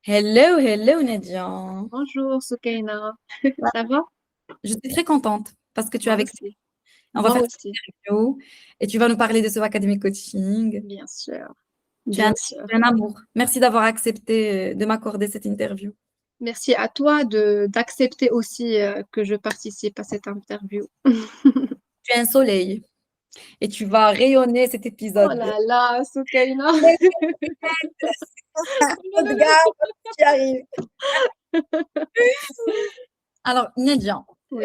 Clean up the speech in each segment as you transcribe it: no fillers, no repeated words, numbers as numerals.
Hello, hello Nadia. Bonjour, Soukaina. Ouais. Ça va? Je suis très contente parce que tu es Moi avec aussi. nous. On va Moi faire cette aussi, interview et tu vas nous parler de ce Academy Coaching. bien sûr. Tu es un, Bien tu sûr. es un amour. Merci d'avoir accepté de m'accorder cette interview. Merci à toi d'accepter aussi que je participe à cette interview. Tu es un soleil et tu vas rayonner cet Oh épisode. là là, Soukaina. Oh là là là. Regarde, tu arrives. Alors, Nadia, euh, Oui.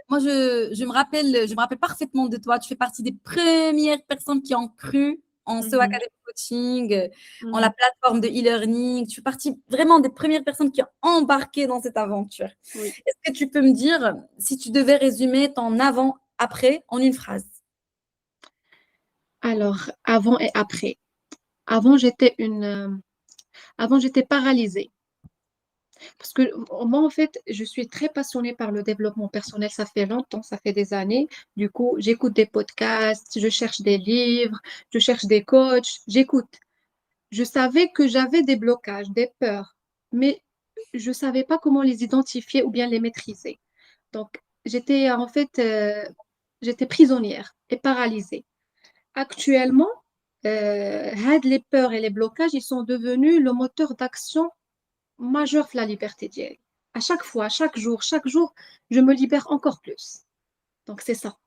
moi, je me rappelle parfaitement de toi. Tu fais partie des premières personnes qui ont cru en ce Mhm, Academy Coaching, en la mhm. plateforme de e-learning. Tu fais partie vraiment des premières personnes qui ont embarqué dans cette aventure. Oui. Est-ce que tu peux me dire si tu devais résumer ton avant-après en une phrase? Alors, avant et après. Avant, avant, j'étais paralysée. Parce que moi, en fait, je suis très passionnée par le développement personnel. Ça fait longtemps, ça fait des années. Du coup, j'écoute des podcasts, je cherche des livres, je cherche des coachs, j'écoute. Je savais que j'avais des blocages, des peurs, mais je savais pas comment les identifier ou bien les maîtriser. Donc, j'étais prisonnière et paralysée. Actuellement, les peurs et les blocages, ils sont devenus le moteur d'action majeur pour la liberté d'hier. À chaque fois, chaque jour, je me libère encore plus. Donc, c'est ça.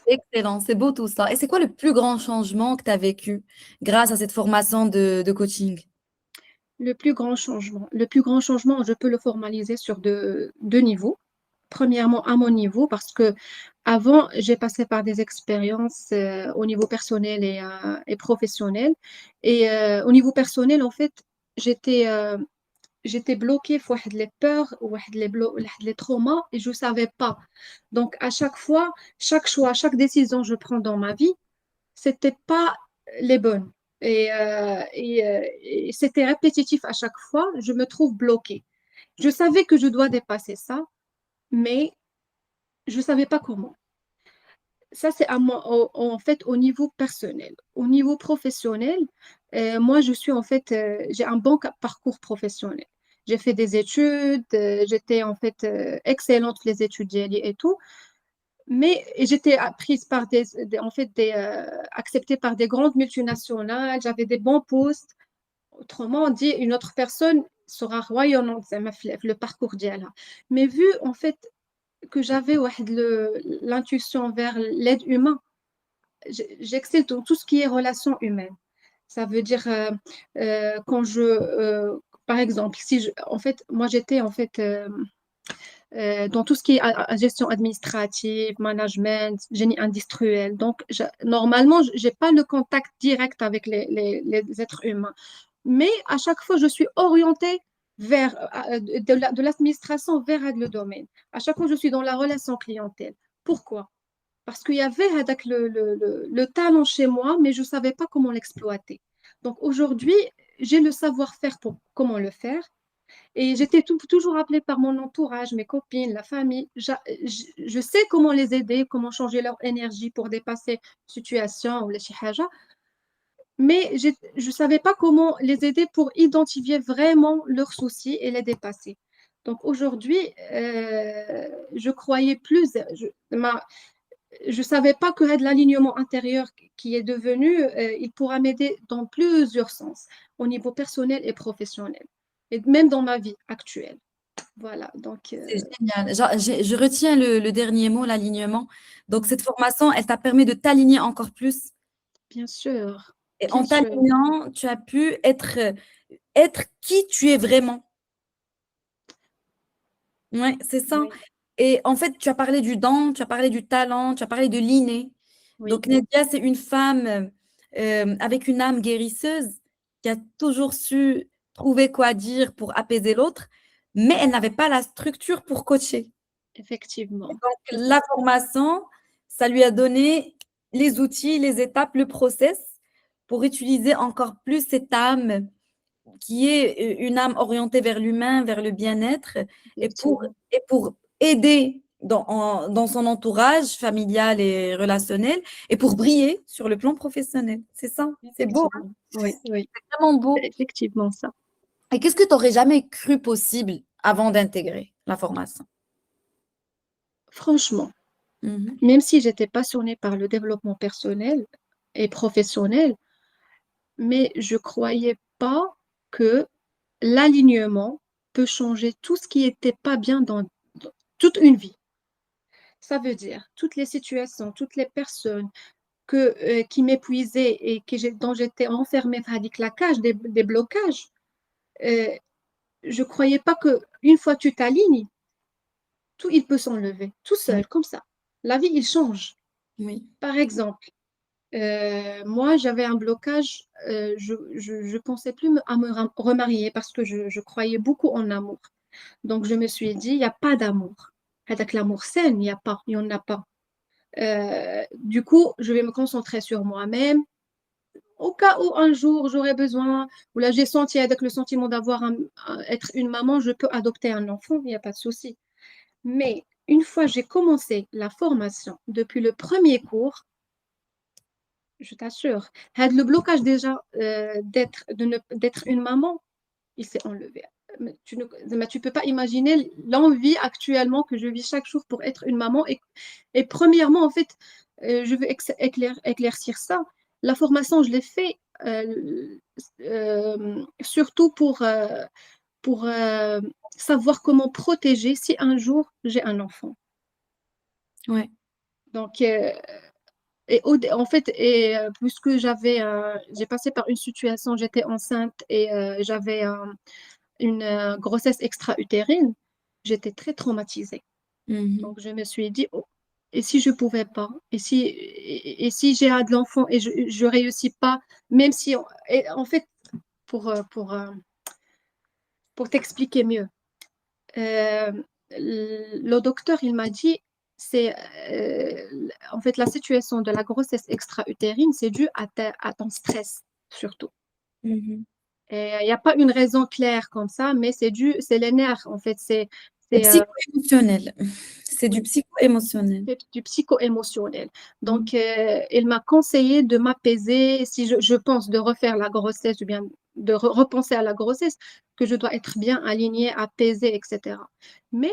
Excellent, c'est beau tout ça. Et c'est quoi le plus grand changement que tu as vécu grâce à cette formation de coaching? Le plus grand changement, je peux le formaliser sur deux niveaux. Premièrement, à mon niveau, parce que avant, j'ai passé par des expériences au niveau personnel et professionnel. Et au niveau personnel, en fait, j'étais j'étais bloquée في واحد les peurs واحد واحد les traumas et je savais pas. Donc à chaque fois, chaque choix, chaque décision que je prends dans ma vie, c'était pas les bonnes. Et c'était répétitif à chaque fois, je me trouve bloquée. Je savais que je dois dépasser ça, mais je savais pas comment. Ça, c'est à moi, en fait au niveau personnel. Au niveau professionnel, moi, j'ai un bon parcours professionnel. J'ai fait des études, j'étais en fait excellente pour les études et tout, mais j'étais prise par acceptée par des grandes multinationales, j'avais des bons postes. Autrement dit, une autre personne sera rayonnante زعما في le parcours ديالها. Mais vu en fait que j'avais l'intuition vers l'aide humaine, j'excelle dans tout ce qui est relations humaines. Ça veut dire par exemple, en fait, moi j'étais en fait dans tout ce qui est gestion administrative, management, génie industriel. Donc, normalement, j'ai pas le contact direct avec les êtres humains. Mais à chaque fois, je suis orientée vers de l'administration vers le domaine. À chaque fois, je suis dans la relation clientèle. Pourquoi? Parce qu'il y avait le talent chez moi, mais je ne savais pas comment l'exploiter. Donc aujourd'hui, j'ai le savoir-faire pour comment le faire. Et j'étais toujours appelée par mon entourage, mes copines, la famille. Je sais comment les aider, comment changer leur énergie pour dépasser une situation ou les chihaja, mais je ne savais pas comment les aider pour identifier vraiment leurs soucis et les dépasser. Donc aujourd'hui, je croyais plus, je savais pas que l'alignement intérieur qui est devenu, il pourra m'aider dans plusieurs sens, au niveau personnel et professionnel, et même dans ma vie actuelle. Voilà, donc C'est génial. Je retiens le dernier mot, l'alignement. Donc, cette formation, elle t'a permis de t'aligner encore plus. bien sûr, Et bien en sûr, t'alignant, tu as pu être qui tu es vraiment. Ouais, c'est ça. oui, Et en fait, tu as parlé du don, tu as parlé du talent, tu as parlé de l'inné. oui, Donc, Nadia, c'est une femme avec une âme guérisseuse qui a toujours su trouver quoi dire pour apaiser l'autre, mais elle n'avait pas la structure pour coacher. effectivement, Donc, tout à la fait, formation, ça lui a donné les outils, les étapes, le process pour utiliser encore plus cette âme qui est une âme orientée vers l'humain, vers le bien-être, et effectivement, et pour aider dans son entourage familial et relationnel, et pour briller sur le plan professionnel. C'est ça, c'est beau, hein, effectivement, oui, oui, c'est vraiment c'est beau. effectivement ça. Et qu'est-ce que tu n'aurais jamais cru possible avant d'intégrer la formation? Franchement, Mhm. même si j'étais passionnée par le développement personnel et professionnel, mais je croyais pas que l'alignement peut changer tout ce qui était pas bien dans toute une vie. Ça veut dire toutes les situations, toutes les personnes qui m'épuisaient et dont j'étais enfermée avec la cage, des blocages. euh, je croyais pas que une fois tu t'alignes, tout il peut s'enlever, tout Oui, seul, comme ça. La vie, il change. oui, Par exemple, moi, j'avais un blocage, je pensais plus à me remarier parce que je croyais beaucoup en amour. Donc, je me suis dit, il n'y a pas d'amour. Avec l'amour sain, il n'y a pas, il n'y en a pas. Du coup, je vais me concentrer sur moi-même. Au cas où un jour j'aurais besoin, ou là j'ai senti avec le sentiment d'avoir être une maman, je peux adopter un enfant, il n'y a pas de souci. Mais une fois j'ai commencé la formation, depuis le premier cours, je t'assure, le blocage déjà d'être une maman, il s'est enlevé. Mais tu peux pas imaginer l'envie actuellement que je vis chaque jour pour être une maman. Et premièrement, en fait, je veux éclaircir ça. La formation, je l'ai fait surtout pour savoir comment protéger si un jour j'ai un enfant. ouais. Donc, en fait, puisque j'ai passé par une situation, j'étais enceinte et j'avais une grossesse extra-utérine, j'étais très traumatisée. Mhm. Donc, je me suis dit, oh, et si je pouvais pas? Et si j'ai de l'enfant et je réussis pas, même si, et en fait, pour, euh, pour, euh, pour t'expliquer mieux, euh, le docteur, il m'a dit, c'est en fait la situation de la grossesse extra-utérine, c'est dû à ton stress surtout. Mhm. Et il n'y a pas une raison claire comme ça, mais c'est les nerfs en fait, C'est c'est psycho-émotionnel. C'est du oui, psycho-émotionnel. c'est du psycho-émotionnel. Mhm. Donc, il m'a conseillé de m'apaiser si je pense de refaire la grossesse ou bien de repenser à la grossesse, que je dois être bien alignée, apaisée, etc. Mais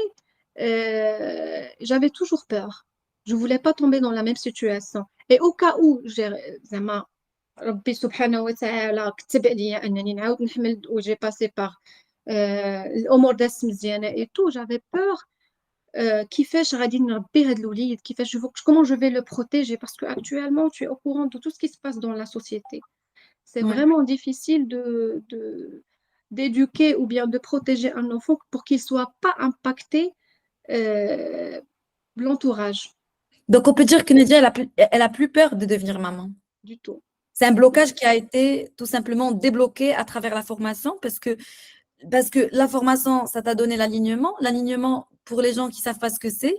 j'avais toujours peur. Je voulais pas tomber dans la même situation. Et au cas où زعما ربي سبحانه وتعالى كتب عليا أنني نعاود نحمل وجي passé par الأمور دازت مزيانة et tout, j'avais peur كيفاش غادي نربي هذا الوليد كيفاش comment je vais le protéger parce que actuellement tu es au courant de tout ce qui se passe dans la société. C'est Ouais. vraiment difficile d'éduquer ou bien de protéger un enfant pour qu'il soit pas impacté euh, l'entourage Donc, on peut dire que Nadia, elle a plus peur de devenir maman. du tout. C'est un Du blocage tout. qui a été tout simplement débloqué à travers la formation parce que la formation, ça t'a donné l'alignement. L'alignement, pour les gens qui ne savent pas ce que c'est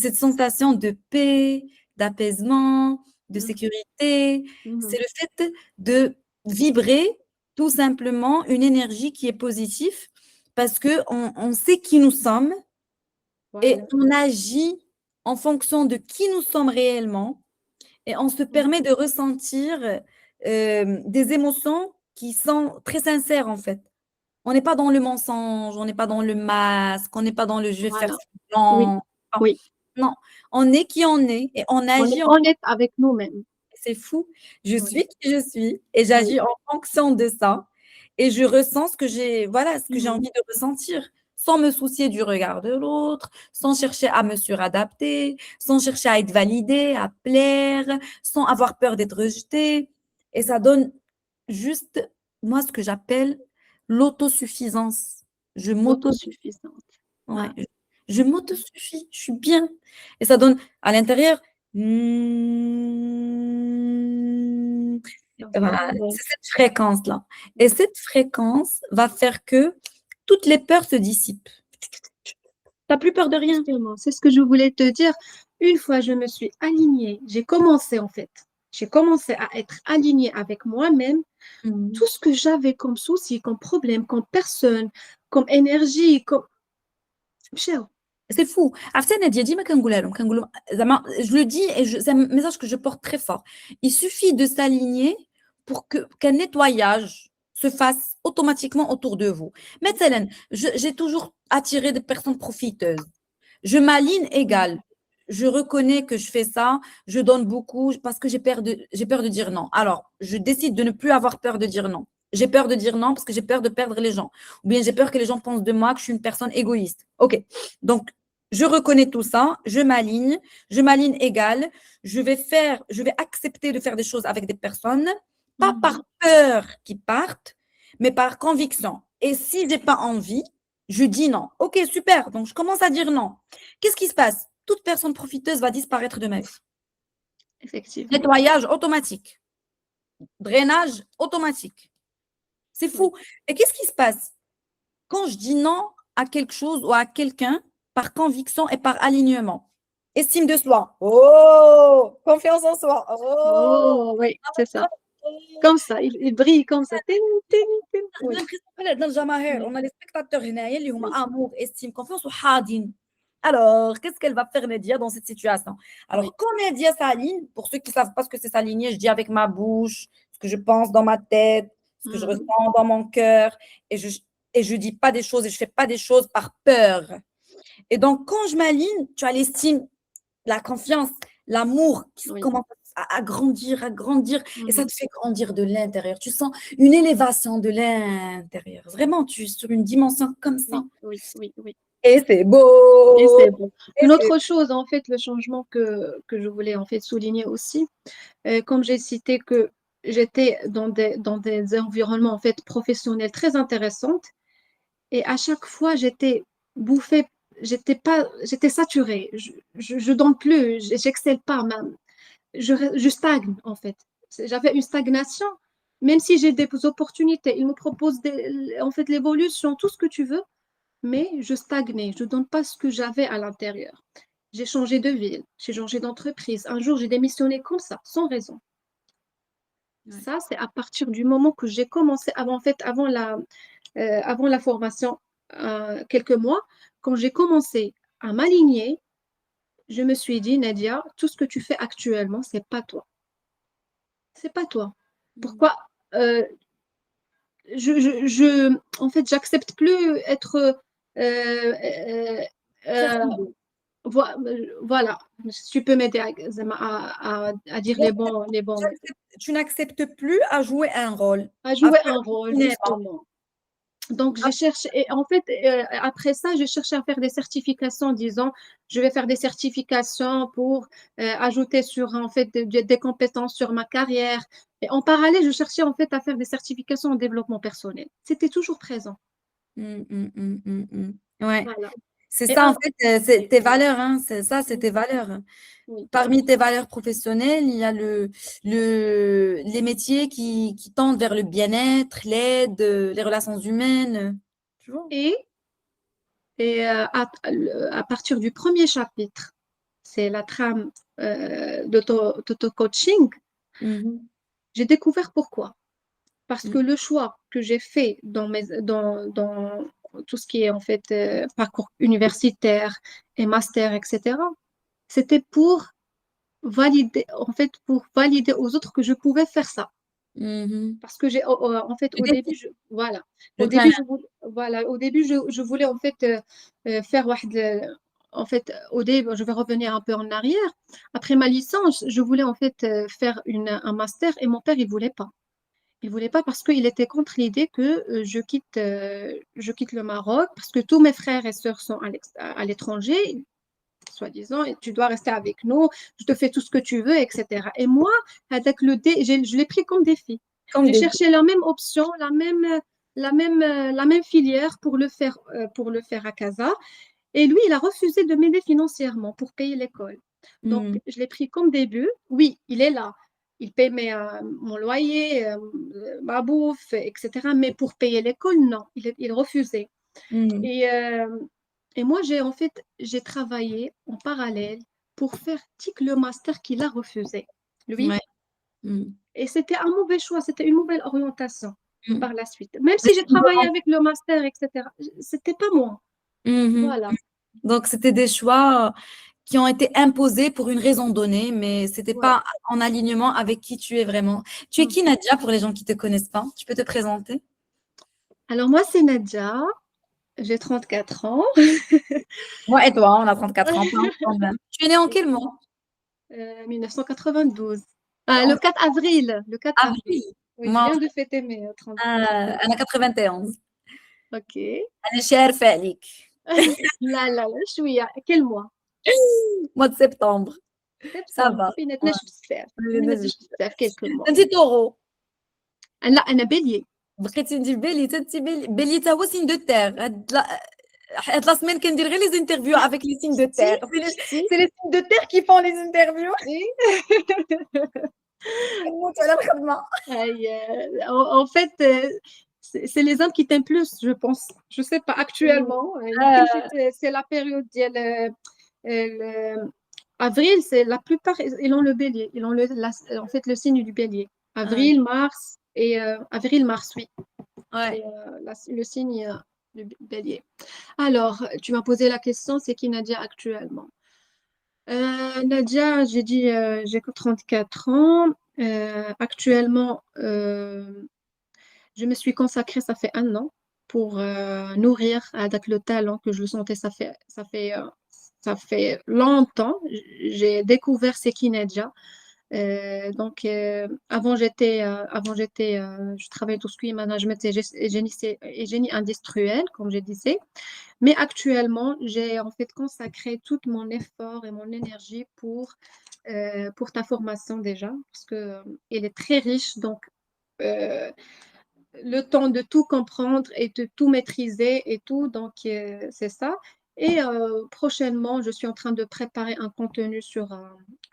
cette sensation de paix, d'apaisement, de Mhm, sécurité. mhm. C'est le fait de vibrer tout simplement une énergie qui est positive parce qu'on sait qui nous sommes et Voilà. on agit en fonction de qui nous sommes réellement et on se Mhm. permet de ressentir des émotions qui sont très sincères en fait. On n'est pas dans le mensonge, on n'est pas dans le masque, on n'est pas dans le je vais faire Voilà. Oui, semblant. Non, oui. non, on est qui on est et on On est agit. honnête avec nous-mêmes. C'est fou. Je Oui, suis qui je suis et oui. j'agis en fonction de ça et je ressens ce que voilà, ce que j'ai Mhm. envie de ressentir sans me soucier du regard de l'autre, sans chercher à me suradapter, sans chercher à être validée, à plaire, sans avoir peur d'être rejetée. Et ça donne juste, moi, ce que j'appelle l'autosuffisance. Je m'auto, L'autosuffisance. ouais, Ah, je m'autosuffis, je suis bien. Et ça donne à l'intérieur, voilà, oui. c'est cette fréquence-là. Et cette fréquence va faire que toutes les peurs se dissipent. Tu n'as plus peur de rien. Justement, c'est ce que je voulais te dire. Une fois je me suis alignée, j'ai commencé en fait. J'ai commencé à être alignée avec moi-même. Mhm. Tout ce que j'avais comme souci, comme problème, comme personne, comme énergie, comme... مشاو. C'est fou. عرفتي Nadia, ديما كنقولها لهم كنقول لهم زعما je le dis et c'est un message que je porte très fort. Il suffit de s'aligner pour qu'un nettoyage se fasse automatiquement autour de vous. Mais Célène, j'ai toujours attiré des personnes profiteuses. Je m'aligne égale. Je reconnais que je fais ça, je donne beaucoup parce que j'ai peur de dire non. Alors, je décide de ne plus avoir peur de dire non. J'ai peur de dire non parce que j'ai peur de perdre les gens. Ou bien j'ai peur que les gens pensent de moi que je suis une personne égoïste. OK. Donc, je reconnais tout ça, je m'aligne égale. Je vais accepter de faire des choses avec des personnes, pas par peur qu'ils partent, mais par conviction. Et si j'ai pas envie, je dis non. OK, super. Donc, je commence à dire non. Qu'est-ce qui se passe? Toute personne profiteuse va disparaître de ma vie. Effectivement. Nettoyage automatique. Drainage automatique. C'est fou. Et qu'est-ce qui se passe? Quand je dis non à quelque chose ou à quelqu'un par conviction et par alignement. Estime de soi. Oh, confiance en soi. Oh, Oh, oui, c'est ça. Comme ça, il brille comme ça. Tin, tin, tin. Oui. On a les spectateurs qui ont amour, estime, confiance ou hadin. Alors, qu'est-ce qu'elle va faire Nadia dans cette situation? Alors, quand Nadia s'aligne, pour ceux qui ne savent pas ce que c'est s'aligner, je dis avec ma bouche, ce que je pense dans ma tête, ce que je ressens dans mon cœur, et je dis pas des choses et je fais pas des choses par peur. Et donc, quand je m'aligne, tu as l'estime, la confiance, l'amour qui commence à grandir, et ça te fait grandir de l'intérieur. Tu sens une élévation de l'intérieur. Vraiment, tu es sur une dimension comme ça. Oui, oui, oui. Et c'est beau. Et c'est bon. Une autre chose, en fait, le changement que je voulais en fait souligner aussi, comme j'ai cité que j'étais dans des environnements en fait professionnels très intéressants et à chaque fois j'étais bouffée, j'étais saturée, je donne plus, j'excelle pas, même, je stagne en fait. J'avais une stagnation, même si j'ai des opportunités, ils me proposent en fait l'évolution, tout ce que tu veux, mais je stagnais, je ne donne pas ce que j'avais à l'intérieur. J'ai changé de ville, j'ai changé d'entreprise. Un jour, j'ai démissionné comme ça, sans raison. Ça, c'est à partir du moment que j'ai commencé, avant la formation, quelques mois, quand j'ai commencé à m'aligner, je me suis dit, Nadia, tout ce que tu fais actuellement, c'est pas toi. C'est pas toi. Pourquoi en fait, j'accepte plus être euh, voilà, si tu peux m'aider à dire les bons, Tu n'acceptes plus à jouer un rôle. à jouer un rôle, justement. Donc, j'ai cherché, et en fait, après ça, j'ai cherché à faire des certifications en disant, je vais faire des certifications pour ajouter sur, en fait, des compétences sur ma carrière. Et en parallèle, je cherchais, en fait, à faire des certifications en développement personnel. C'était toujours présent. Ouais. Voilà. C'est Et ça, en fait, c'est tes valeurs, hein. C'est ça, c'est tes valeurs. oui. Parmi tes valeurs professionnelles, il y a les métiers qui tendent vers le bien-être, l'aide, les relations humaines. Tu vois? Et, à partir du premier chapitre, c'est la trame d'auto-coaching, Mhm. j'ai découvert pourquoi. Parce Mm. que le choix que j'ai fait dans tout ce qui est en fait parcours universitaire et master, etc., c'était pour valider aux autres que je pouvais faire ça. Mhm. Parce que en fait, Je au décide, début, voilà, je au début, t'aime. je voulais en fait faire, en fait, au début, je vais revenir un peu en arrière. Après ma licence, je voulais en fait faire un master et mon père, il voulait pas. Il voulait pas parce qu'il était contre l'idée que je quitte le Maroc parce que tous mes frères et sœurs sont à l'étranger, soi-disant, et tu dois rester avec nous, je te fais tout ce que tu veux, etc. Et moi, avec je l'ai pris comme défi. Comme J'ai des... cherché la même option, la même filière pour le faire à Casa. Et lui, il a refusé de m'aider financièrement pour payer l'école. Donc, Mm. je l'ai pris comme début. Oui, il est là. Il paie mon loyer, ma bouffe, etc. Mais pour payer l'école, non, il refusait. Mm. Et, euh, et moi, j'ai travaillé en parallèle pour faire tic le master qu'il a refusé, lui. Ouais. Mm. Et c'était un mauvais choix, c'était une mauvaise orientation Mm. par la suite. Même si j'ai travaillé avec le master, etc., c'était pas moi. Mhm. Voilà, Donc, c'était des choix qui ont été imposés pour une raison donnée, mais ce n'était ouais. pas en alignement avec qui tu es vraiment. Tu es qui, Nadia, pour les gens qui ne te connaissent pas? Tu peux te présenter? Alors moi, c'est Nadia, j'ai 34 ans. Moi et toi, on a 34 ans, pas ensemble, hein. Tu es née en Et, quel mois? 1992. Ah, En le 4 avril. Le 4 avril. avril. Oui, je Moi, viens de fêter mes 30 أنا 91. Ok. أنا شارفة عليك. لا لا لا شوية. Quel mois? Mois de septembre. Ça سبتمبر. va. Ouais. بيناتناش بزاف. بيناتناش بزاف. Quelques mois. انت تورو. لا أنا bélier. بقيتي ندير بالي تنتي بالي تا هو سين دو تير هاد لا سيمين كندير غير لي انترفيو افيك لي سين دو Si, تير si, سي لي سين دو تير كي فون لي انترفيو si. كنموت على الخدمه. En fait, c'est les hommes qui t'aiment plus, je pense. Je sais pas, actuellement. يمكن c'est la période ديال avril, c'est la plupart, ils ont le bélier. Ils ont en fait le signe du bélier. Avril, mars et avril, mars, oui. C'est Ouais. le signe du bélier. Alors, tu m'as posé la question, c'est qui Nadia actuellement? Nadia, j'ai dit, j'ai que 34 ans. Actuellement, je me suis consacrée, ça fait un an, pour nourrir avec le talent que je sentais, ça fait longtemps. J'ai découvert c'est qui Nadia. Donc, je travaillais tout ce qui est management et génie industriel, comme je disais. Mais actuellement, j'ai en fait consacré tout mon effort et mon énergie pour ta formation déjà, parce que elle est très riche. Donc, euh, le temps de tout comprendre et de tout maîtriser et tout, donc c'est ça. Et prochainement, je suis en train de préparer un contenu sur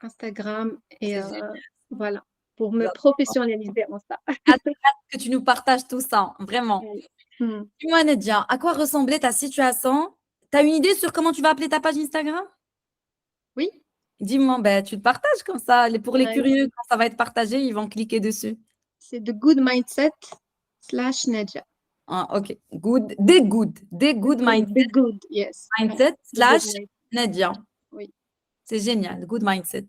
Instagram et C'est génial. voilà, pour me J'adore. professionnaliser en ça. Hâte que tu nous partages tout ça, vraiment. Oui. Hmm. Dis-moi, Nadia, à quoi ressemblait ta situation? Tu as une idée sur comment tu vas appeler ta page Instagram? Oui. Dis-moi, ben, tu le partages comme ça. Pour les Ouais. curieux, quand ça va être partagé, ils vont cliquer dessus. C'est The Good Mindset / Nadia. Ah, ok. Good. Des good The mindset. good, yes. Mindset The good slash mindset. Nadia. Oui. C'est génial. Good mindset.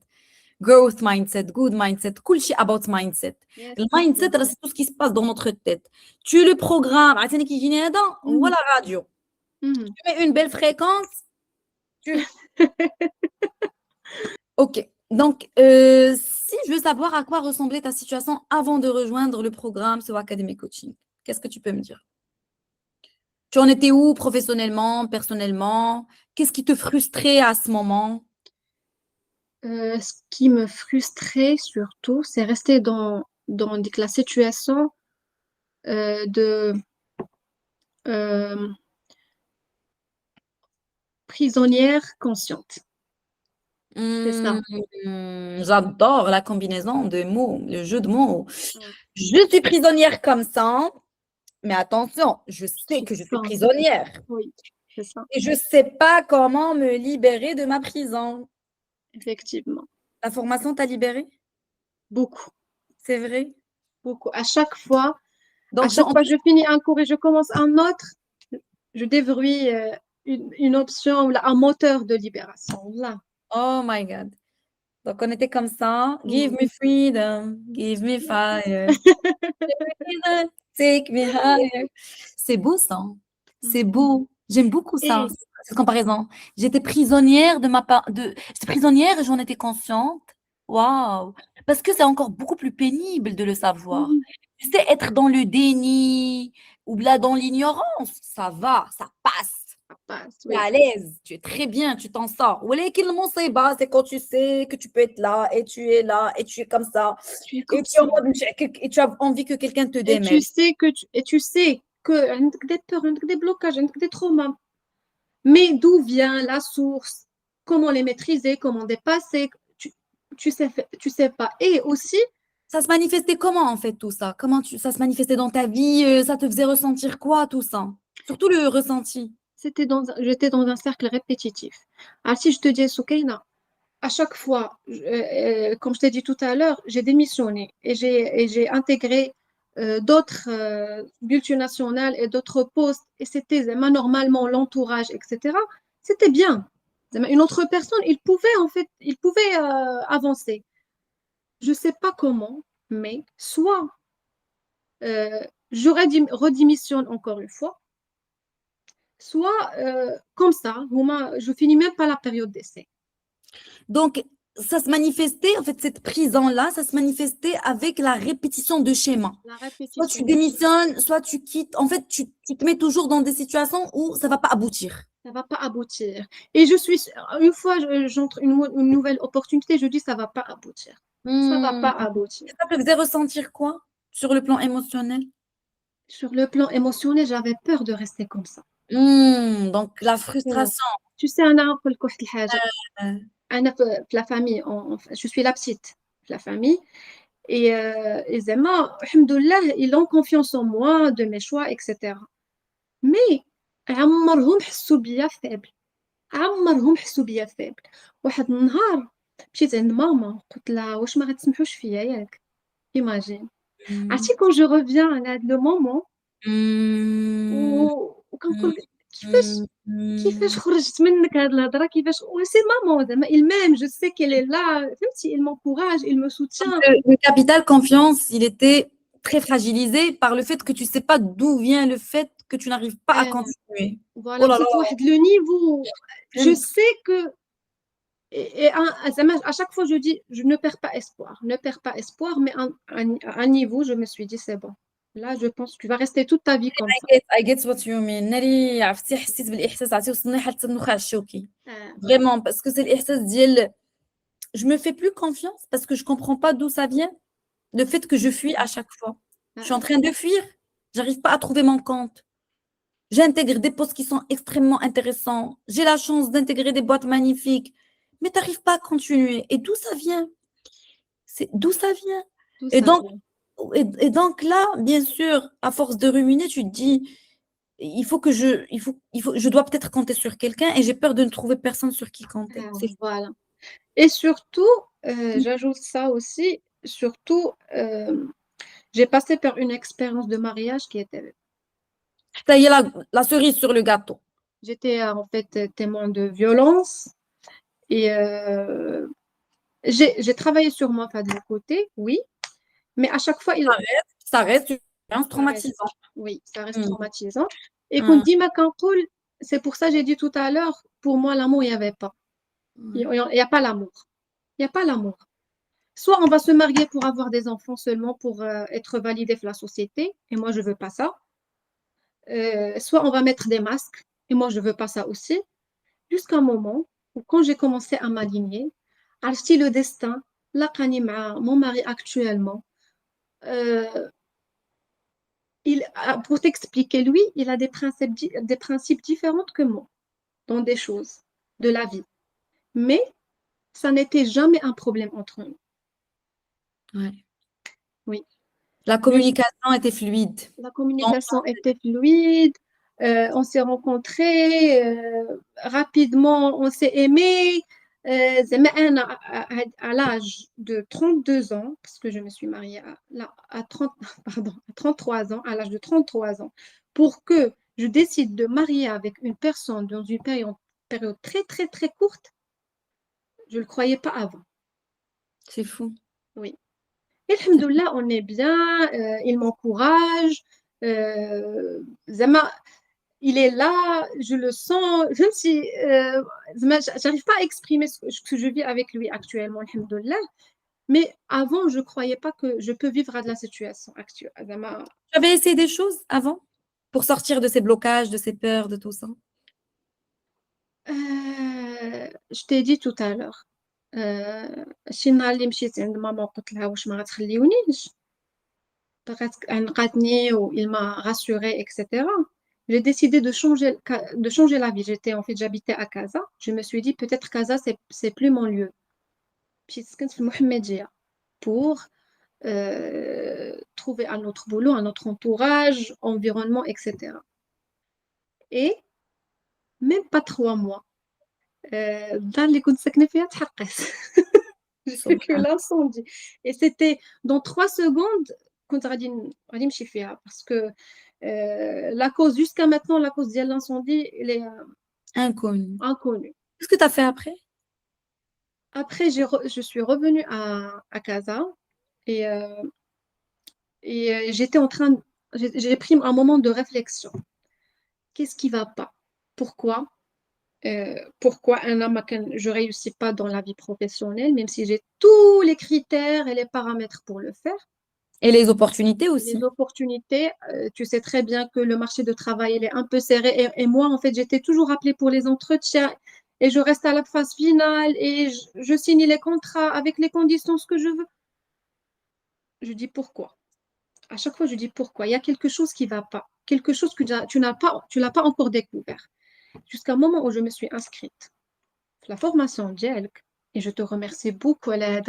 Growth mindset. Good mindset. Cool shit about mindset. Yes, Le mindset, yes. là, c'est tout ce qui se passe dans notre tête. Tu le programmes. عرفتي كي يجيني هذا هو Mhm. la radio. Mhm. Tu mets une belle fréquence. Tu... Ok. Donc, si je veux savoir à quoi ressemblait ta situation avant de rejoindre le programme SEO Academy Coaching, qu'est-ce que tu peux me dire? Tu en étais où professionnellement, personnellement? Qu'est-ce qui te frustrait à ce moment? Ce qui me frustrait surtout, c'est rester dans la situation de euh, prisonnière consciente. C'est ça. Hmm, j'adore la combinaison de mots, le jeu de mots. Mm. Je suis prisonnière comme ça, mais attention, je sais Tu que je suis sens. prisonnière Oui, c'est ça, et je ne sais pas comment me libérer de ma prison. effectivement. La formation t'a libérée? Beaucoup, C'est vrai? beaucoup. À Donc, chaque fois, je finis un cours et je commence un autre, je déverrouille une option ou un moteur de libération. Là. oh my God. Donc, on était comme ça. Give Mm. me freedom, give me fire. Take me higher. C'est beau ça. C'est Mm. beau. J'aime beaucoup ça, Et cette comparaison. J'étais prisonnière j'étais prisonnière et j'en étais consciente. Waouh. Parce que c'est encore beaucoup plus pénible de le savoir. mm, Tu sais, être dans le déni ou là dans l'ignorance, ça va, ça passe. ça passe, Tu es oui. à l'aise, tu es très bien, tu t'en sors. Ou les bas, c'est quand tu sais que tu peux être là et tu es comme ça. Tu es Et comme tu, es en ça. mode- et tu as envie que quelqu'un te Et tu démêle. sais que عندك des peurs, عندك des blocages, عندك des traumas. Mais d'où vient la source? Comment les maîtriser? Comment dépasser? Tu sais pas. Et aussi, Ça se manifestait comment en fait tout ça? Ça se manifestait dans ta vie? Ça te faisait ressentir quoi tout ça? Surtout le ressenti. j'étais dans un cercle répétitif. Alors, si je te dis, Soukaina, à chaque fois, comme je t'ai dit tout à l'heure, j'ai démissionné et j'ai intégré d'autres multinationales et d'autres postes. Et c'était normalement l'entourage, etc. C'était bien. Une autre personne, il pouvait avancer. Je ne sais pas comment, mais soit redémissionne encore une fois, soit comme ça, je finis même pas la période d'essai. Donc, ça se manifestait, en fait, cette prison-là, ça se manifestait avec la répétition de schémas. La Soit répétition tu de schéma. démissionnes, soit tu quittes. En fait, tu te mets toujours dans des situations où ça va pas aboutir. Ça va pas aboutir. Et une fois j'entre une nouvelle opportunité, je dis ça va pas aboutir. Ça va Hmm. pas aboutir. Ça te faisait ressentir quoi sur le plan émotionnel? Sur le plan émotionnel, j'avais peur de rester comme ça. Donc, la Euh, frustration. Tu sais, أنا نقول لك واحد الحاجة. Euh, أنا في la famille, je suis la petite de la famille. Et Zema, alhamdoulilah, ils ont confiance en moi, de mes choix, etc. Mais عمرهم حسوا بيا faible. عمرهم حسوا بيا faible. واحد النهار مشيت عند ماما قلت لها واش ما غتسمحوش فيا ياك. Imagine. hmm, عرفتي quand je reviens à le moment hmm, وكنقول hmm, كيفاش hmm, كيفاش hmm. خرجت منك هاد الهضره كيفاش سي مامون زعما il m'aime je sais qu'elle est là فهمتي il m'encourage il me soutient Le capital confiance, il était très fragilisé par le fait que tu ne sais pas d'où vient le fait que tu n'arrives pas à انا continuer. Oh فوالا là là, وصلت لواحد لو نيفو je sais que زعما à chaque fois je dis je ne perds pas espoir ne perds pas espoir mais à un niveau je me suis dit c'est bon là je pense que tu vas rester toute ta vie comme ça I get what you mean. ناري عرفتي حسيت بالإحساس عرفتي وصلني حتى النخاع الشوكي. آه. Vraiment, parce que c'est l'إحساس ديال je me fais plus confiance parce que je comprends pas d'où ça vient. Le fait que je fuis à chaque fois. Je suis en آه. train de fuir. J'arrive pas à trouver mon compte. J'intègre des postes qui sont extrêmement intéressants. J'ai la chance d'intégrer des boîtes magnifiques. Mais tu n'arrives pas à continuer. Et d'où ça vient? C'est d'où ça vient? D'où Et ça donc, vient et donc là, bien sûr, à force de ruminer, tu te dis, je dois peut-être compter sur quelqu'un et j'ai peur de ne trouver personne sur qui compter. C'est voilà. Et surtout, j'ajoute ça aussi, surtout, j'ai passé par une expérience de mariage qui était... ça y est, la cerise sur le gâteau. J'étais en fait témoin de violence et j'ai travaillé sur moi, enfin, de mon côté, oui, mais à chaque fois, Ça reste une expérience ça reste, traumatisante. oui, ça reste Mm. traumatisant. Et qu'on Mm. dit ma cancoule, c'est pour ça que j'ai dit tout à l'heure, pour moi, l'amour, il n'y avait pas. Il Ouais. n'y a pas l'amour. Il n'y a pas l'amour. Soit on va se marier pour avoir des enfants seulement pour être validé dans la société, et moi je veux pas ça. Soit on va mettre des masques, et moi je veux pas ça aussi. Jusqu'à un moment où quand j'ai commencé à m'aligner, عرفتي le destin, لقاني مع mon mari actuellement. Euh, pour t'expliquer, lui, il a des principes différents que moi dans des choses de la vie. Mais ça n'était jamais un problème entre nous. Ouais. Oui. La communication était fluide. La Donc, communication était fluide, on s'est rencontrés, rapidement on s'est aimés. زعما أنا à l'âge de 32 ans, parce que je me suis mariée à 30, pardon, à 33 ans, à l'âge de 33 ans, pour que je décide de marier avec une personne dans une période très, très, très courte, je ne le croyais pas avant. c'est fou. Oui. Et alhamdoulilah, on est bien, il m'encourage. زعما il est là, je le sens, même si j'arrive pas à exprimer ce que je vis avec lui actuellement, alhamdoulilah, mais avant, je croyais pas que je peux vivre de la situation actuelle. Tu avais essayé des choses avant pour sortir de ces blocages, de ces peurs, de tout ça? Je t'ai dit tout à l'heure, شي نهار اللي مشيت عند ماما وقلت لها واش ما غتخليونيش بغات نقاتني و il m'a rassurée, etc. J'ai décidé de changer la vie. J'habitais à Casa. Je me suis dit, peut-être Casa, c'est plus mon lieu. Puis, c'est Mohamedia pour trouver un autre boulot, un autre entourage, environnement, etc. Et même pas 3 mois, dans les كنت ساكنة فيها تحرقت. J'ai que l'incendie. Et c'était dans 3 secondes, كنت غادي نمشي فيها parce que la cause, jusqu'à maintenant, la cause de l'incendie, elle est Inconnu. inconnue. Qu'est-ce que tu as fait après? Après, je suis revenue à Casa et j'étais en train j'ai pris un moment de réflexion. Qu'est-ce qui va pas? Pourquoi? Pourquoi je réussis pas dans la vie professionnelle, même si j'ai tous les critères et les paramètres pour le faire. Et les opportunités Les aussi. opportunités, tu sais très bien que le marché de travail, il est un peu serré. Et moi, en fait, j'étais toujours appelée pour les entretiens et je reste à la phase finale et je signe les contrats avec les conditions, ce que je veux. Je dis pourquoi. À chaque fois, je dis pourquoi. Il y a quelque chose qui ne va pas, quelque chose que tu l'as pas encore découvert. Jusqu'à un moment où je me suis inscrite. La formation ديالك, et je te remercie beaucoup, elle a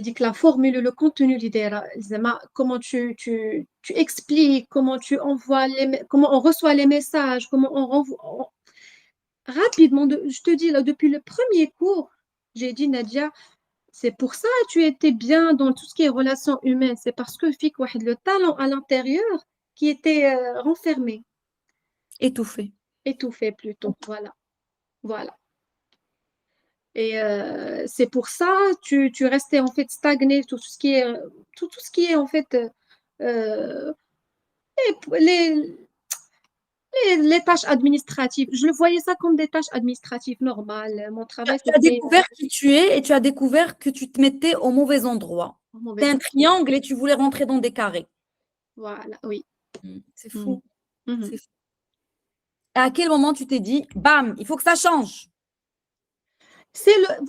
dit que la formule, le contenu l'idée, comment tu expliques, comment tu envoies comment on reçoit les messages, comment on renvoie. Rapidement, je te dis, là, depuis le premier cours, j'ai dit, Nadia, c'est pour ça que tu étais bien dans tout ce qui est relations humaines. C'est parce que fik واحد le talent à l'intérieur qui était renfermé, Étouffées. étouffé plutôt. Voilà, voilà. Et c'est pour ça tu restais en fait stagné tout ce qui est en fait euh, les, les tâches administratives. Je le voyais ça comme des tâches administratives normales. Mon travail, Tu as c'était découvert qui tu es et tu as découvert que tu te mettais au mauvais endroit. un Tu mauvais es un temps. triangle et tu voulais rentrer dans des carrés. Voilà, oui. C'est Mhm. fou. Mhm. C'est fou. À quel moment tu t'es dit, bam, il faut que ça change?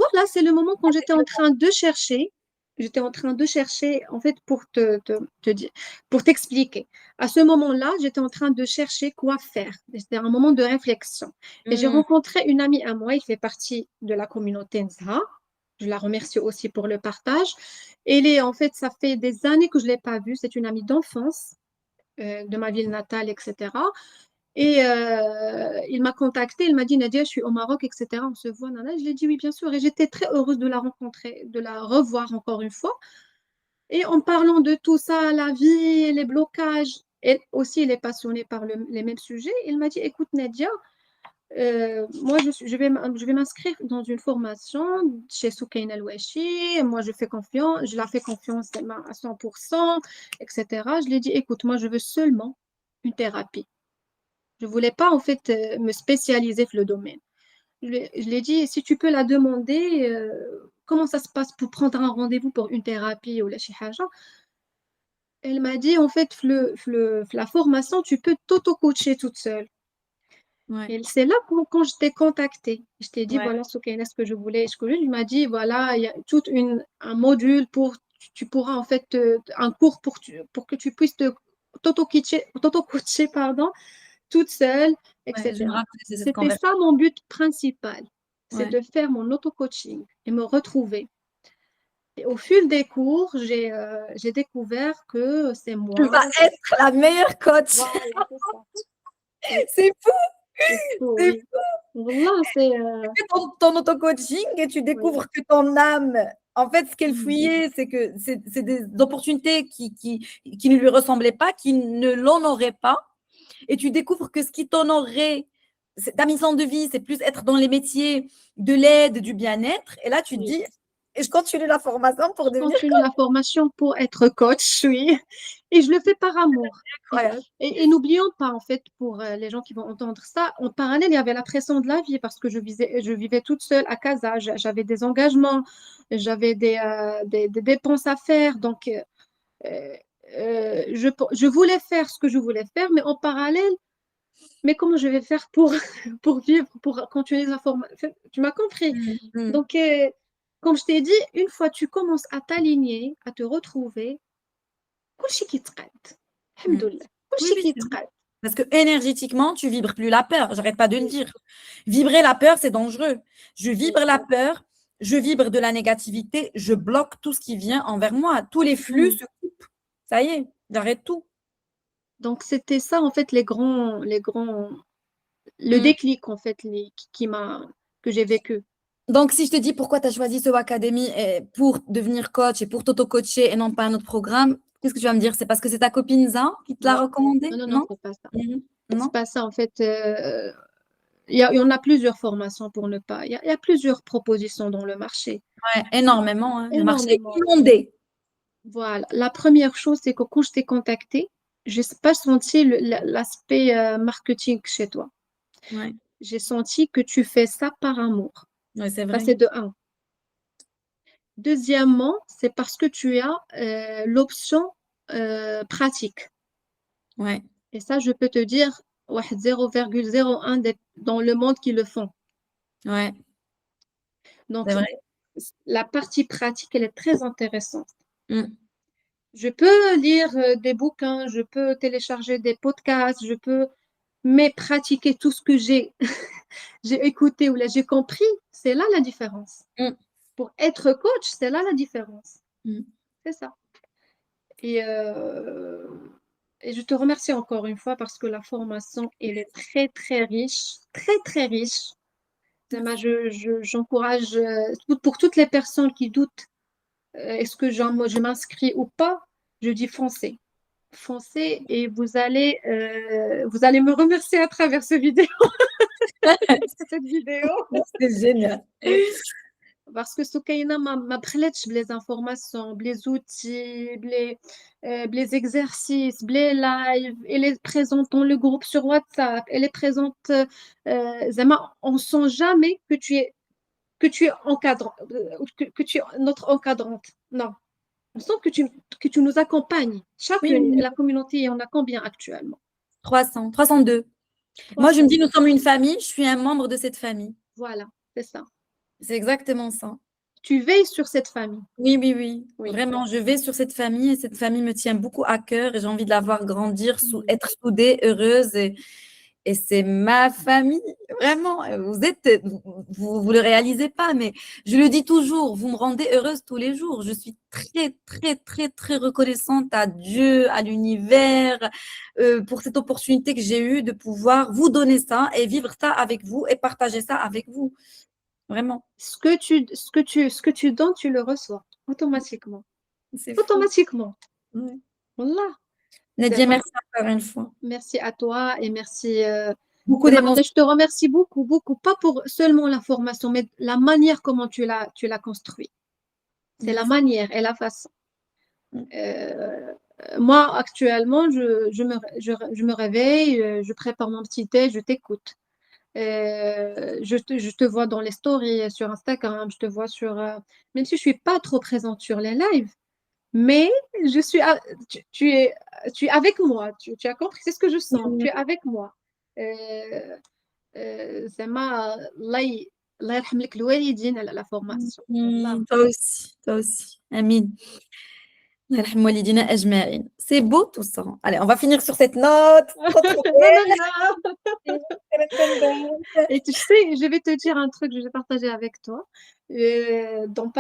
Voilà, c'est le moment quand j'étais en train de chercher. J'étais en train de chercher, en fait, pour te dire, pour t'expliquer. À ce moment-là, j'étais en train de chercher quoi faire. C'était un moment de réflexion. Et j'ai Hmm, rencontré une amie à moi, il fait partie de la communauté Nzha. Je la remercie aussi pour le partage. Elle est, en fait, ça fait des années que je ne l'ai pas vue. C'est une amie d'enfance, de ma ville natale, etc. Et il m'a contacté, il m'a dit Nadia, je suis au Maroc, etc. On se voit, nana. Je lui ai dit oui, bien sûr. Et j'étais très heureuse de la rencontrer, de la revoir encore une fois. Et en parlant de tout ça, la vie, les blocages, et aussi il est passionné par les mêmes sujets, il m'a dit écoute, Nadia, moi je vais m'inscrire dans une formation chez Soukaina El-Wachi. Moi je la fais confiance à 100%, etc. Je lui ai dit écoute, moi je veux seulement une thérapie. Je ne voulais pas en fait me spécialiser dans le domaine. Je l'ai dit, si tu peux la demander, comment ça se passe pour prendre un rendez-vous pour une thérapie ou la chihaja. Elle m'a dit, en fait, la formation, tu peux t'auto-coacher toute seule. ouais, Et c'est là quand je t'ai contactée. Je t'ai dit, ouais, voilà, Soukaina, ce que je voulais. Il m'a dit, voilà, il y a tout un module pour, tu pourras en fait, un cours pour que tu puisses t'auto-coacher, pardon, toute seule, ouais. Je me etc. rappelle de cette C'était ça conversation. mon but principal, c'est Ouais. de faire mon auto-coaching et me retrouver. Et au fil des cours, j'ai découvert que c'est Tu moi. vas être la meilleure coach. Voilà, c'est ça. Oui, C'est fou, c'est fou, c'est oui. Voilà, c'est... ton auto-coaching et tu oui. découvres que ton âme, en fait, ce qu'elle Mhm. fouillait, c'est que c'est des opportunités qui ne lui ressemblaient pas, qui ne l'honoraient pas. Et tu découvres que ce qui t'honorerait, ta mission de vie, c'est plus être dans les métiers de l'aide, du bien-être. Et là, tu te Oui. dis, et je continue la formation pour Je devenir continue la formation pour être coach, oui. Et je le fais par amour. incroyable. Et n'oublions pas, en fait, pour les gens qui vont entendre ça, en parallèle, il y avait la pression de la vie parce que je vivais toute seule à Casa. J'avais des engagements, j'avais des dépenses à faire. Donc, euh, je voulais faire ce que je voulais faire, mais en parallèle, mais comment je vais faire pour, pour vivre, pour continuer la formation? Tu m'as compris? Mm. Donc, comme je t'ai dit, une fois tu commences à t'aligner, à te retrouver, كل شيء كيتقاد. Mm. الحمد لله. كل Oui, شيء oui, c'est vrai. كيتقاد. Parce que énergétiquement, tu vibres plus la peur. J'arrête pas de le Oui, dire. Vibrer la peur, c'est dangereux. Je oui. vibre la peur, je vibre de la négativité, je bloque tout ce qui vient envers moi. Tous les flux Mhm. se coupent. Ça y est, j'arrête tout. Donc, c'était ça, en fait, le Mm. déclic, en fait, que j'ai vécu. Donc, si je te dis pourquoi tu as choisi ce Academy pour devenir coach et pour t'auto-coacher et non pas un autre programme, qu'est-ce que tu vas me dire? C'est parce que c'est ta copine Zin qui te l'a Non, recommandé? non, non, non, Non? c'est pas ça. Mhm. C'est Non? pas ça, en fait. Il y en a plusieurs formations pour ne pas. Il y a plusieurs propositions dans le marché. Ouais, énormément, hein. Le marché est Énormément. inondé. Voilà. La première chose, c'est que quand je t'ai contacté, je n'ai pas senti l'aspect marketing chez toi. Ouais, J'ai senti que tu fais ça par amour. ouais, c'est Ça, vrai. c'est de un. Deuxièmement, c'est parce que tu as l'option pratique. Ouais, Et ça, je peux te dire, واحد 0,01 dans le monde qui le font. ouais, c'est Donc, vrai. la partie pratique, elle est très intéressante. Mm. Je peux lire des bouquins, je peux télécharger des podcasts, mais pratiquer tout ce que j'ai écouté ou là j'ai compris, c'est là la différence. Mm. Pour être coach, c'est là la différence. Mm. C'est ça. Et, euh, et je te remercie encore une fois parce que la formation, elle est très, très riche, très, très riche. Zama, j'encourage pour toutes les personnes qui doutent, est-ce que je m'inscris ou pas, je dis foncez. Foncez et vous allez me remercier à travers cette vidéo. C'est génial. Parce que Soukaina m'a prêché les informations, les outils, les exercices, les lives. Elle est présente dans le groupe sur WhatsApp. Elle est présente. Zama, on sent jamais que tu es encadrant, que tu es notre encadrante. Non. On sent que tu nous accompagnes. Oui, Chacune, oui, la communauté, il y en a combien actuellement? 300, 302. Moi, je me 300. dis, nous sommes une famille, je suis un membre de cette famille. Voilà, c'est ça. C'est exactement ça. Tu veilles sur cette famille. Oui, oui, oui. Oui. Vraiment, je vais sur cette famille et cette famille me tient beaucoup à cœur et j'ai envie de la voir grandir, Mm. être soudée, heureuse et c'est ma famille. Vraiment, vous le réalisez pas, mais je le dis toujours, vous me rendez heureuse tous les jours. Je suis très, très, très, très reconnaissante à Dieu, à l'univers, pour cette opportunité que j'ai eue de pouvoir vous donner ça et vivre ça avec vous et partager ça avec vous. Vraiment, Ce que tu donnes, tu le reçois automatiquement. c'est fou. Automatiquement. Ouais. Wallah. Nadia, Zema, merci encore une fois. merci à toi et merci. Beaucoup Zema, d'émotions. je te remercie beaucoup, beaucoup, pas pour seulement la formation, mais la manière comment tu l'as construit. C'est la Merci. manière et la façon. Euh, Moi, actuellement, je me réveille, je prépare mon petit thé, je t'écoute. Je te vois dans les stories sur Instagram, je te vois même si je suis pas trop présente sur les lives, mais je suis, tu es avec moi, tu as compris, c'est ce que je sens, tu es avec moi. زعما الله يرحم لك الوالدين على la formation. والله. Toi aussi, toi aussi. Amin. الله يرحم والدينا أجمعين. C'est beau tout ça. Allez, on va finir sur cette note. Trop, trop Non, non, non. belle. Très, très belle. Et tu sais, je vais te dire un truc que je vais partager avec toi. Dans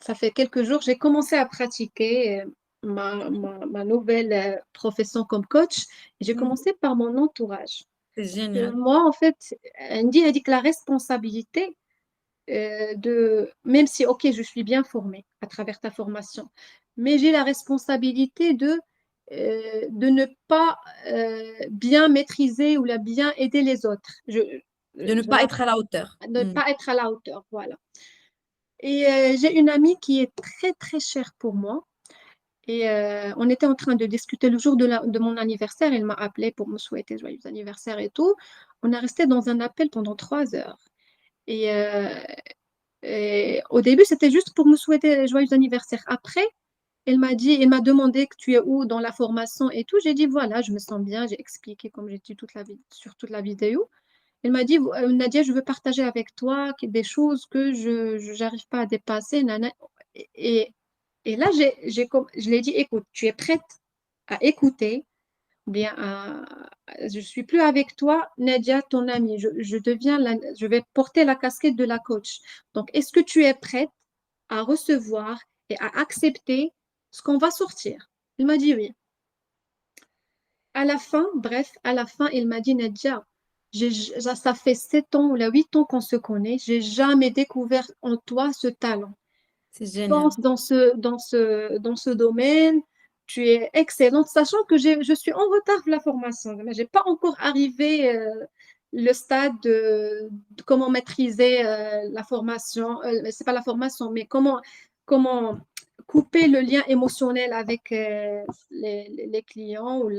ça fait quelques jours, j'ai commencé à pratiquer ma nouvelle profession comme coach. Et j'ai Mm, commencé par mon entourage. c'est Que génial. moi, en fait, Andy a dit que la responsabilité même si, ok, je suis bien formée à travers ta formation, mais j'ai la responsabilité de ne pas bien maîtriser ou la bien aider les autres. De ne Je pas être à la hauteur. ne Mm, pas être à la hauteur, voilà. Et j'ai une amie qui est très, très chère pour moi. Et on était en train de discuter le jour de mon anniversaire. Elle m'a appelé pour me souhaiter joyeux anniversaire et tout. On a resté dans un appel pendant 3 heures. Et, et au début, c'était juste pour me souhaiter joyeux anniversaire. Après, elle m'a demandé que tu es où dans la formation et tout. J'ai dit, voilà, je me sens bien. J'ai expliqué comme j'ai dit sur toute la vidéo. Elle m'a dit, Nadia, je veux partager avec toi des choses que je n'arrive pas à dépasser. Nana. Et, et là, je l'ai dit, écoute, tu es prête à écouter, ou bien je suis plus avec toi, Nadia, ton amie. Je vais porter la casquette de la coach. Donc, est-ce que tu es prête à recevoir et à accepter ce qu'on va sortir? Il m'a dit oui. À la fin, bref, à la fin, il m'a dit, Nadia, ça fait 7 ans ou là, 8 ans qu'on se connaît, j'ai jamais découvert en toi ce talent. c'est génial. Pense dans ce domaine, tu es excellente, sachant que je suis en retard de la formation. Mais j'ai pas encore arrivé le stade de comment maîtriser la formation. C'est pas la formation, mais comment couper le lien émotionnel avec les clients ou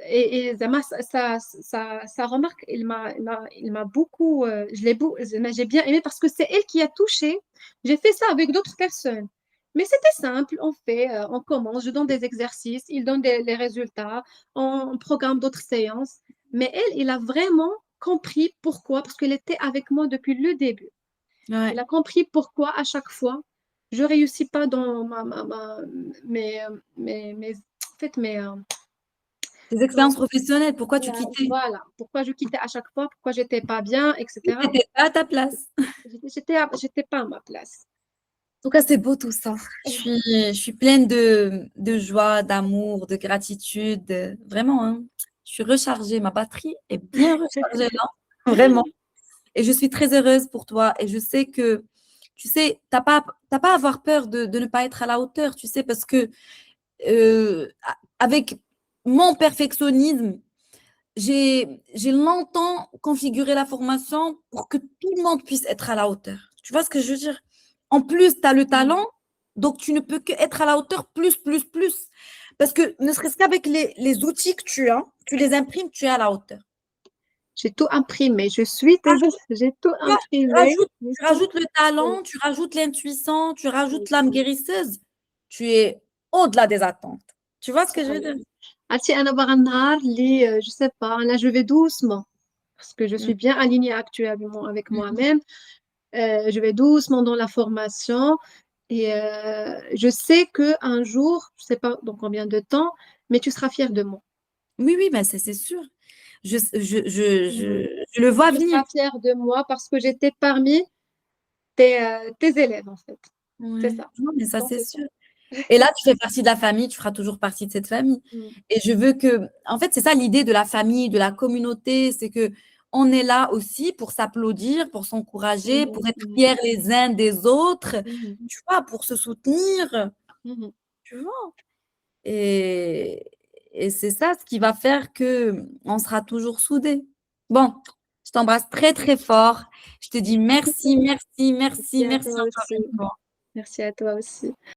et Zama, sa remarque, il m'a beaucoup, j'ai bien aimé parce que c'est elle qui a touché. J'ai fait ça avec d'autres personnes. Mais c'était simple, on commence, je donne des exercices, il donne les résultats, on programme d'autres séances. Mais elle, il a vraiment compris pourquoi, parce qu'elle était avec moi depuis le début. Ouais. Il a compris pourquoi à chaque fois, je réussis pas dans en fait, Tes expériences professionnelles, pourquoi tu quittais? voilà, pourquoi je quittais à chaque fois, pourquoi j'étais pas bien, Tu etc. n'étais pas à ta place. J'étais pas à ma place. En tout cas, c'est beau tout ça. Je suis pleine de joie, d'amour, de gratitude. Vraiment, hein. Je suis rechargée. Ma batterie est bien rechargée là. Vraiment. Et je suis très heureuse pour toi. Et je sais que, tu sais, t'as pas à avoir peur de ne pas être à la hauteur, tu sais, parce que euh, avec mon perfectionnisme, j'ai longtemps configuré la formation pour que tout le monde puisse être à la hauteur. Tu vois ce que je veux dire? En plus, tu as le talent, donc tu ne peux qu'être à la hauteur plus, plus, plus. Parce que ne serait-ce qu'avec les outils que tu as, tu les imprimes, tu es à la hauteur. J'ai tout imprimé. Je suis désolée, j'ai tout Tu vois, imprimé. tu rajoutes le talent, tu rajoutes l'intuition, tu rajoutes l'âme guérisseuse. Tu es au-delà des attentes. Tu vois ce que je veux dire? عرفتي أنا بغى النهار اللي je sais pas, là je vais doucement parce que je Mm. suis bien alignée actuellement avec Mm. moi-même. Je vais doucement dans la formation et je sais que un jour, je sais pas dans combien de temps, mais tu seras fière de moi. Oui, oui, ben c'est sûr. Mhm. Je le vois Tu venir. seras fière de moi parce que j'étais parmi tes élèves en fait. C'est Ouais. ça. Non, mais ça, Donc c'est c'est ça. sûr. Et là, tu fais partie de la famille, tu feras toujours partie de cette famille. Mhm. Et je veux que, en fait, c'est ça l'idée de la famille, de la communauté, c'est que on est là aussi pour s'applaudir, pour s'encourager, pour Mhm. être Mhm. fiers les uns des autres, Mhm. tu vois, pour se soutenir, Mhm. tu vois. Et, et c'est ça ce qui va faire que on sera toujours soudés. Bon, je t'embrasse très, très fort. Je te dis merci, merci, merci, Merci à merci toi encore aussi. une fois. Merci à toi aussi.